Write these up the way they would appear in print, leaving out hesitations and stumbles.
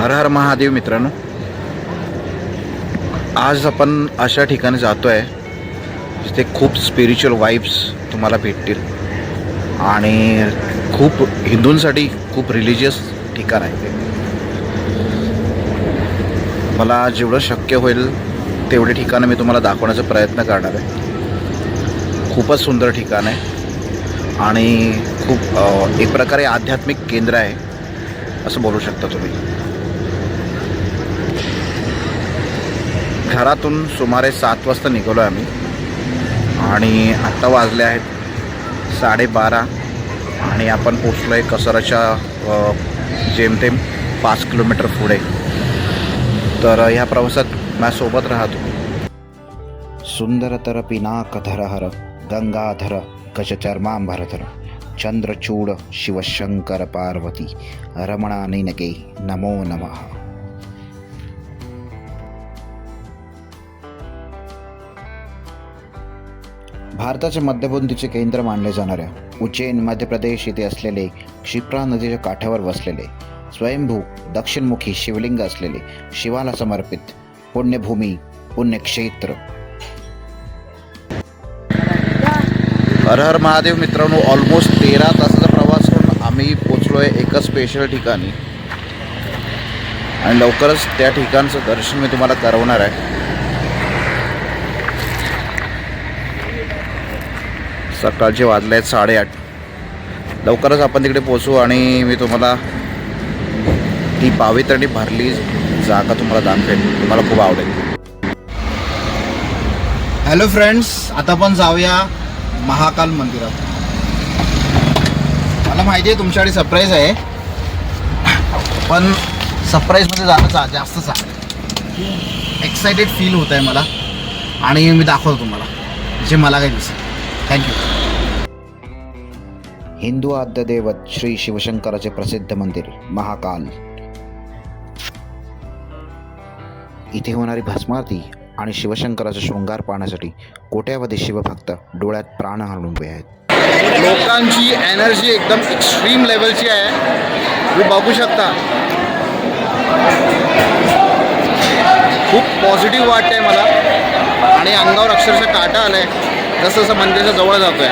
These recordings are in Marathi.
हर हर महादेव मित्रांनो, आज आपण अशा ठिकाणी जातो आहे जिथे खूप स्पिरिच्युअल वाइब्स तुम्हाला भेटतील आणि खूप हिंदूंसाठी खूप रिलिजियस ठिकाण आहे ते. मला जेवढं शक्य होईल तेवढे ठिकाणं मी तुम्हाला दाखवण्याचा प्रयत्न करणार आहे. खूपच सुंदर ठिकाण आहे आणि खूप एक प्रकारे आध्यात्मिक केंद्र आहे असं बोलू शकता तुम्ही. घरातून सुमारे 7 वाजता निघालो आहे आम्ही आणि आत्ता वाजले आहेत 12:30 आणि आपण पोचलो आहे कसराच्या जेमतेम 5 किलोमीटर पुढे. तर ह्या प्रवासात माझ्यासोबत राहतो. सुंदरतर पिनाकधर हर गंगाधर गजचर्मांबरधर चंद्रचूड शिवशंकर पार्वती रमणा नैनके नमो नमः. भारताचे मध्यपूर्वीचे केंद्र मानले जाणाऱ्या उज्जैन मध्य प्रदेश येथे असलेले क्षिप्रा नदीच्या काठावर वसलेले स्वयंभू दक्षिणमुखी शिवलिंग असलेले शिवाला समर्पित पुण्यभूमी पुण्यक्षेत्र. हर हर महादेव मित्रांनो, ऑलमोस्ट 13 तासाचा प्रवास करून आम्ही पोचलो आहे एका स्पेशल ठिकाणी आणि लवकरच त्या ठिकाणचं दर्शन मी तुम्हाला करवणार आहे. सकाळचे वाजले आहेत 8:30. लवकरच आपण तिकडे पोचू आणि मी तुम्हाला ती पावित्र्याने भरली जागा तुम्हाला दाखवेन. तुम्हाला खूप आवडेल. हॅलो फ्रेंड्स, आता आपण जाऊया महाकाल मंदिरात. मला माहिती आहे तुमच्याकडे सरप्राईज आहे, पण सरप्राईजमध्ये जाणं जास्त चांगलं. एक्सायटेड फील होत आहे मला आणि मी दाखवतो तुम्हाला जे मला काही दिसेल. थँक्यू. हिंदू आद्य दैवत श्री शिवशंकराचे प्रसिद्ध मंदिर महाकाल. इथे होणारी भस्मारती आणि शिवशंकराचा शृंगार पाहण्यासाठी कोट्यावधी शिवभक्त डोळ्यात प्राण हरवून उभे आहेत. लोकांची एनर्जी एकदम एक्स्ट्रीम लेवलची आहे, तुम्ही बघू शकता. खूप पॉझिटिव्ह वाटतंय मला आणि अंगावर अक्षरशः काटा आलाय जसं जसं मंदिराच्या जवळ जातोय.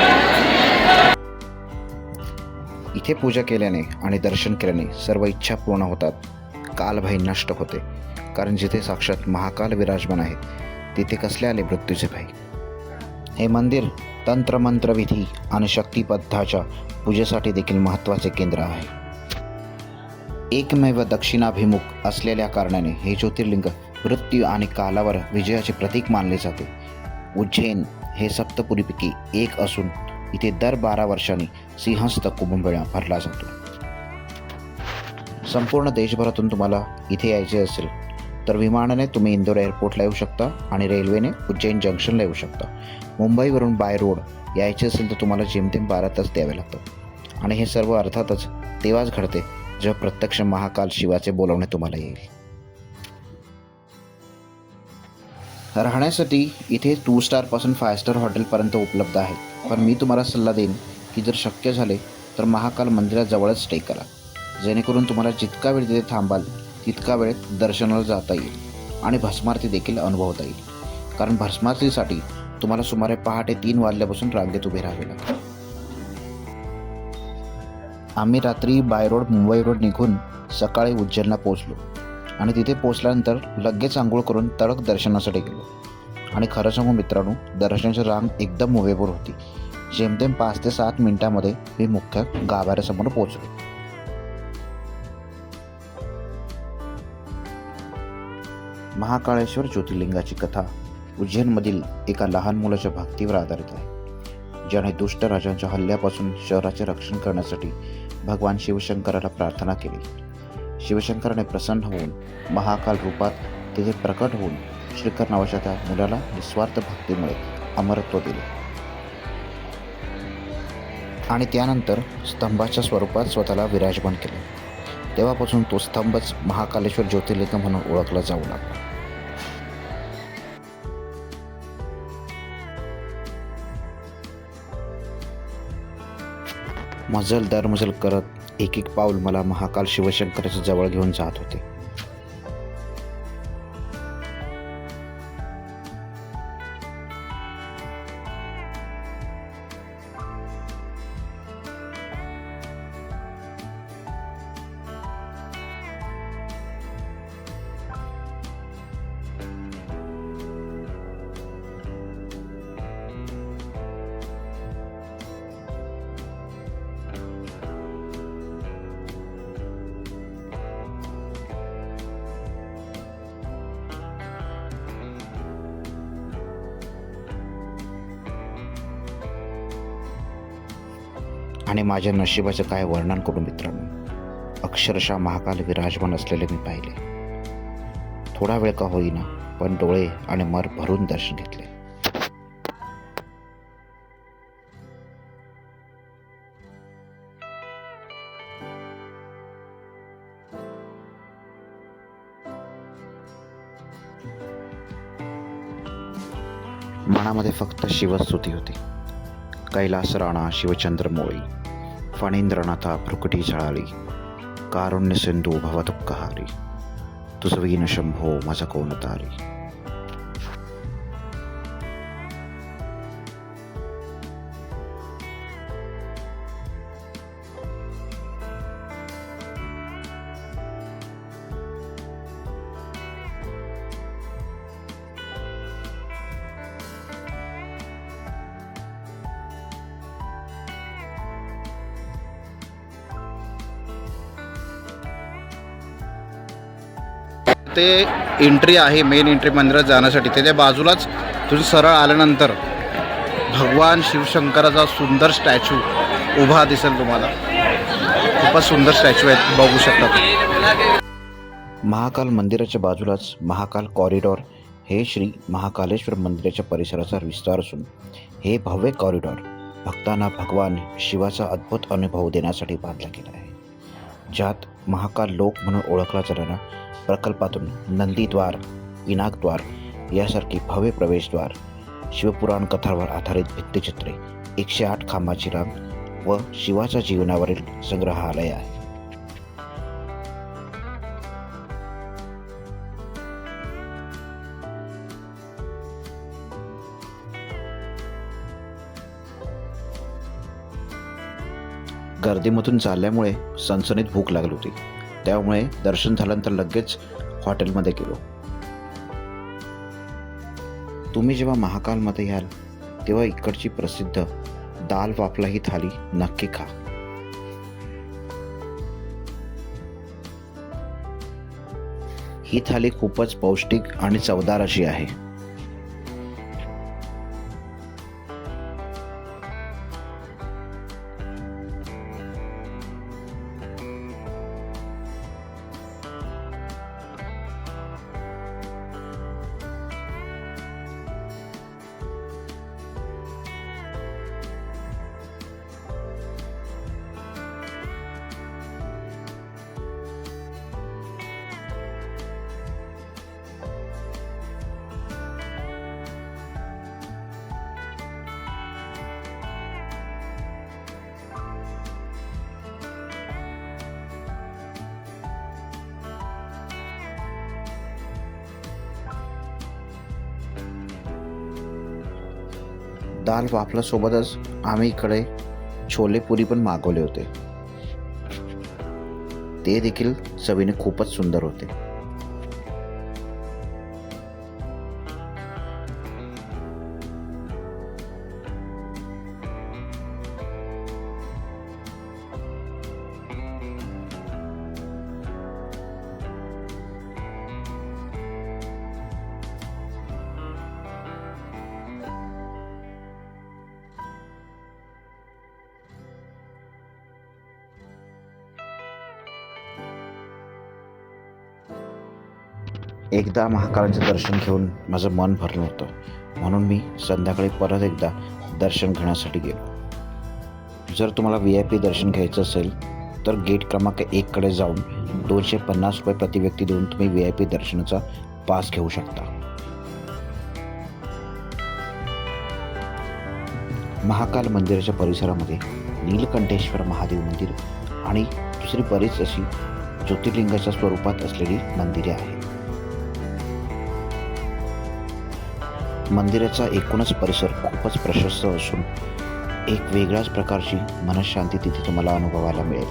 इथे पूजा केल्याने आणि दर्शन केल्याने सर्व इच्छा पूर्ण होतात, कालभय नष्ट होते. कारण जिथे साक्षात महाकाल विराजमान आहेत तिथे कसले आले मृत्यूचे भय. हे मंदिर तंत्रमंत्र विधी आणि शक्तिपथाच्या पूजेसाठी देखील महत्त्वाचे केंद्र आहे. एकमेव दक्षिणाभिमुख असलेल्या कारणाने हे ज्योतिर्लिंग मृत्यू आणि कालावर विजयाचे प्रतीक मानले जाते. उज्जैन हे सप्तपुरीपैकी एक असून इथे दर 12 वर्षांनी सिंहस्थ कुंभमेळा भरला जातो. संपूर्ण देशभरातून तुम्हाला इथे यायचे असेल तर विमानाने तुम्ही इंदोर एअरपोर्टला येऊ शकता आणि रेल्वेने उज्जैन जंक्शनला येऊ शकता. मुंबईवरून बाय रोड यायचे असेल तर तुम्हाला जेमतेम 12 तास द्यावे लागतात आणि हे सर्व अर्थातच तेव्हाच घडते जेव्हा प्रत्यक्ष महाकाल शिवाचे बोलावणे तुम्हाला येईल. राहण्यासाठी इथे 2 स्टारपासून 5 स्टार हॉटेलपर्यंत उपलब्ध आहे. पण मी तुम्हाला सल्ला देईन की जर शक्य झाले तर महाकाल मंदिराजवळच स्टे करा, जेणेकरून तुम्हाला जितका वेळ तिथे थांबाल तितका वेळ दर्शनाला जाता येईल आणि भस्मारती देखील अनुभवता येईल. कारण भस्मारतीसाठी तुम्हाला सुमारे पहाटे 3 वाजल्यापासून रांगेत उभे राहावे लागेल. आम्ही रात्री बाय रोड मुंबई रोड निघून सकाळी उज्जैनला पोहोचलो आणि तिथे पोचल्यानंतर लगेच आंघोळ करून तडक दर्शनासाठी गेलो. आणि खरं सांगू मित्रांनो, दर्शनाची रांग एकदम मुवेपूर होती. जेमतेम 5 ते 7 मिनिटांमध्ये मी मुख्य गाभाऱ्यासमोर पोहोचलो. महाकाळेश्वर ज्योतिर्लिंगाची कथा उज्जैनमधील एका लहान मुलाच्या भक्तीवर आधारित आहे, ज्याने दुष्ट राजांच्या हल्ल्यापासून शहराचे रक्षण करण्यासाठी भगवान शिवशंकराला प्रार्थना केली. शिवशंकराने प्रसन्न होऊन महाकाल रूपात तिथे प्रकट होऊन श्रीकर नावाच्या त्या मुलाला निस्वार्थ भक्तीमुळे अमरत्व दिले आणि त्यानंतर स्तंभाच्या स्वरूपात स्वतःला विराजमान केले. तेव्हापासून तो स्तंभच महाकालेश्वर ज्योतिर्लिंग म्हणून ओळखला जाऊ लागला. मजल दर मजल करत एक एक पाऊल मला महाकाल शिवशंकराच्या जवळ घेऊन जात होते. आणि माझ्या नशिबाचं काय वर्णन करू मित्रांनो. अक्षरशः महाकाल विराजमान असलेले मी पाहिले. थोडा वेळ का होईना पण डोळे आणि मन भरून दर्शन घेतले. मनामध्ये फक्त शिवस्तुती होती. कैलास राणा शिवचंद्र मोळी, फणींद्रनाथा भ्रुकुटी झळाळी, कारुण्य सिंधू भवदुःखहारी, तुझवीन शंभो माझा कोण तारी. ते एंट्री आहे, मेन एंट्री मंदिरात जाण्यासाठी. त्याच्या बाजूलाच तुम्ही सरळ आल्यानंतर भगवान शिवशंकराचा सुंदर स्टॅच्यू उभा दिसेल तुम्हाला. खूपच सुंदर स्टॅच्यू आहेत, बघू शकता तुम्ही. महाकाल मंदिराच्या बाजूलाच महाकाल कॉरिडॉर हे श्री महाकालेश्वर मंदिराच्या परिसराचा विस्तार असून हे भव्य कॉरिडॉर भक्तांना भगवान शिवाचा अद्भुत अनुभव देण्यासाठी बांधला गेला आहे. ज्यात महाकाल लोक म्हणून ओळखला जाणारा प्रकल्पातून नंदीद्वार, पिनाकद्वार यासारखी भव्य प्रवेशद्वार, शिवपुराण कथांवर आधारित भित्तिचित्रे, 108 खांबाची रांग व शिवाच्या जीवनावरील संग्रहालय आहे. गर्दीमधून चालल्यामुळे सणसणीत भूक लागली होती. त्यामुळे दर्शन झाल्यानंतर लगेच हॉटेलमध्ये गेलो. तुम्ही जेव्हा महाकालमध्ये याल तेव्हा इकडची प्रसिद्ध दाल वाफला ही थाली नक्की खा. ही थाली खूपच पौष्टिक आणि चवदार अशी आहे. दाल वाफला सोबतच आम्ही इकडे छोले पुरी पण मागवले होते. ते देखील चवीने खूपच सुंदर होते. एकदा महाकालांचे दर्शन घेऊन माझं मन भरलं होतं, म्हणून मी संध्याकाळी परत एकदा दर्शन घेण्यासाठी गेलो. जर तुम्हाला VIP दर्शन घ्यायचं असेल तर गेट क्रमांक 1 कडे जाऊन 250 रुपये प्रति व्यक्ती देऊन तुम्ही VIP दर्शनाचा पास घेऊ शकता. महाकाल मंदिराच्या परिसरामध्ये नीलकंठेश्वर महादेव मंदिर आणि दुसरी बरीच अशी ज्योतिर्लिंगाच्या स्वरूपात असलेली मंदिरे आहेत. मंदिराचा एकूणच परिसर खूपच प्रशस्त असून एक वेगळ्याच प्रकारची मनःशांती तिथे तुम्हाला अनुभवायला मिळेल.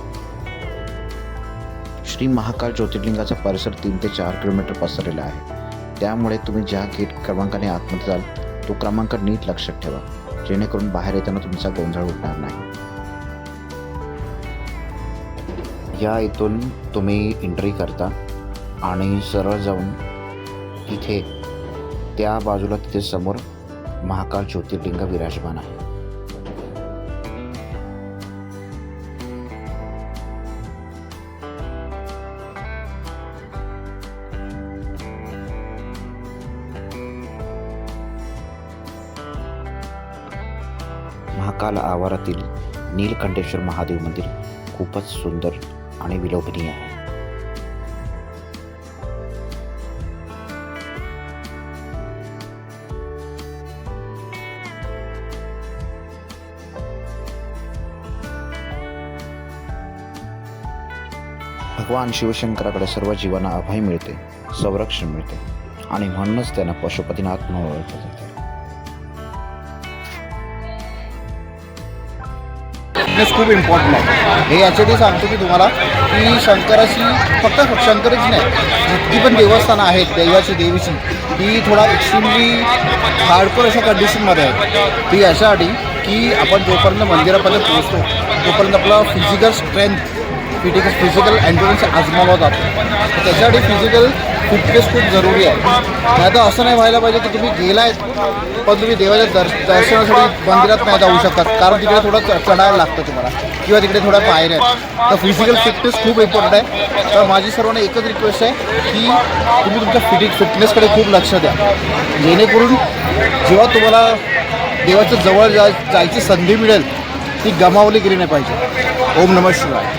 श्री महाकाल ज्योतिर्लिंगाचा परिसर 3 ते 4 किलोमीटर पसरलेला आहे. त्यामुळे तुम्ही ज्या गेट क्रमांकाने आतमध्ये जाल तो क्रमांक नीट लक्षात ठेवा, जेणेकरून बाहेर येताना तुमचा गोंधळ उडणार नाही. या इथून तुम्ही एंट्री करता आणि सरळ जाऊन तिथे त्या बाजूला तिथे समोर महाकाल ज्योतिर्लिंग विराजमान आहे. महाकाल आवारातील नीलकंठेश्वर महादेव मंदिर खूपच सुंदर आणि विलोभनीय आहे. भगवान शिवशंकराकडे सर्व जीवांना अभय मिळते, संरक्षण मिळते आणि म्हणूनच त्यांना पशुपतीनाथ म्हणून ओळखले जाते. फिटनेस खूप इम्पॉर्टंट आहे. हे याच्यासाठी सांगतो की तुम्हाला की शंकराची फक्त शंकराची नाही, जितकी पण देवस्थानं आहेत देवीची ती थोडा एक्स्ट्रीमली हार्डकोर अशा कंडिशनमध्ये आहे. ती याच्यासाठी की आपण जोपर्यंत मंदिरापर्यंत पोहोचतो तोपर्यंत आपला फिजिकल स्ट्रेंथ फिजिकल एन्ड्युरन्स आजमावला जातो. तर त्याच्यासाठी फिजिकल फिटनेस खूप जरुरी आहे. नाही तर असं नाही व्हायला पाहिजे की तुम्ही गेलायत पण तुम्ही देवाच्या दर्शनासाठी मंदिरात नाही जाऊ शकत, कारण तिकडे थोडं चढायला लागतं तुम्हाला किंवा तिकडे थोड्या पायऱ्या आहेत. तर फिजिकल फिटनेस खूप इम्पॉर्टंट आहे. तर माझी सर्वांना एकच रिक्वेस्ट आहे की तुम्ही तुमच्या फिटनेसकडे खूप लक्ष द्या, जेणेकरून जेव्हा तुम्हाला देवाच्या जवळ जायची संधी मिळेल ती गमावली गेली नाही पाहिजे. ओम नमः शिवाय.